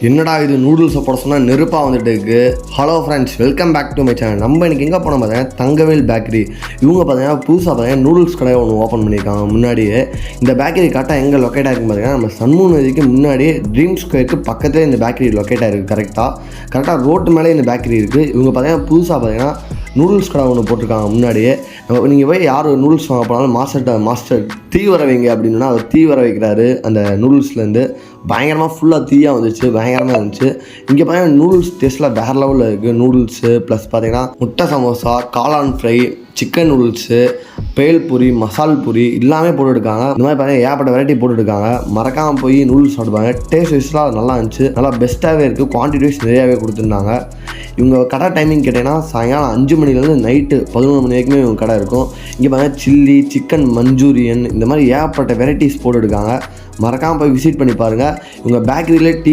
என்னடா இது நூடுல்ஸை போட சொன்னால் நெருப்பாக வந்துட்டு இருக்கு. Hello friends, welcome back to my channel. நம்ம இன்றைக்கி எங்கே போனோம் பார்த்தீங்கன்னா தங்கவேல் பேக்கரி. இவங்க பார்த்தீங்கன்னா புதுசாக பார்த்தீங்கன்னா நூடுல்ஸ் கடை ஒன்று ஓப்பன் பண்ணியிருக்காங்க. முன்னாடியே இந்த பேக்கரி கரெக்டாக எங்கே லொக்கேட் ஆகிருக்கு பார்த்தீங்கன்னா நம்ம சண்முக நதிக்கு முன்னாடியே ட்ரீம் ஸ்கொயருக்கு பக்கத்தில் இந்த பேக்கரி லொக்கேட் ஆகிருக்கு. கரெக்டாக ரோட்டு மேலே இந்த பேக்கரி இருக்குது. இவங்க பார்த்தீங்கன்னா புதுசாக பார்த்தீங்கன்னா நூடுல்ஸ் கடை ஒன்று போட்டிருக்காங்க. முன்னாடியே நீங்கள் போய் யார் நூடுல்ஸ் வாங்க போனாலும் மாஸ்டர் தீ வர வைங்க அப்படின்னா அவர் தீ வர வைக்கிறாரு. அந்த நூடுல்ஸ்லேருந்து பயங்கரமாக ஃபுல்லாக தீயாக வந்துச்சு, பயங்கரமாக இருந்துச்சு. இங்கே பார்த்தீங்கன்னா நூடுல்ஸ் டேஸ்ட்டில் வேறு லெவலில் இருக்குது. நூடுல்ஸு ப்ளஸ் பார்த்தீங்கன்னா முட்டை சமோசா, காளான் ஃப்ரை, சிக்கன் நூடுல்ஸு, பேல்பூரி, மசால் பூரி எல்லாமே போட்டுருக்காங்க. இந்த மாதிரி பார்த்தீங்கன்னா ஏகப்பட்ட வெரைட்டி போட்டுருக்காங்க. மறக்காமல் போய் நூடுல்ஸ் சாப்பிடுவாங்க. டேஸ்ட் வைஸ்லாம் நல்லா இருந்துச்சு, நல்லா பெஸ்ட்டாகவே இருக்குது. குவான்டிட்டி வைஸ் நிறையாவே கொடுத்துருந்தாங்க. இவங்க கடை டைமிங் கேட்டிங்கன்னா சாயங்காலம் 5 மணிலேருந்து நைட்டு 11 மணி வரைக்குமே இவங்க கடை இருக்கும். இங்கே பார்த்தீங்கன்னா சில்லி, சிக்கன் மஞ்சூரியன் இந்த மாதிரி ஏகப்பட்ட வெரைட்டிஸ் போட்டுருக்காங்க. மறக்காமல் போய் விசிட் பண்ணி பாருங்கள். இவங்க பேக்கரியிலே டீ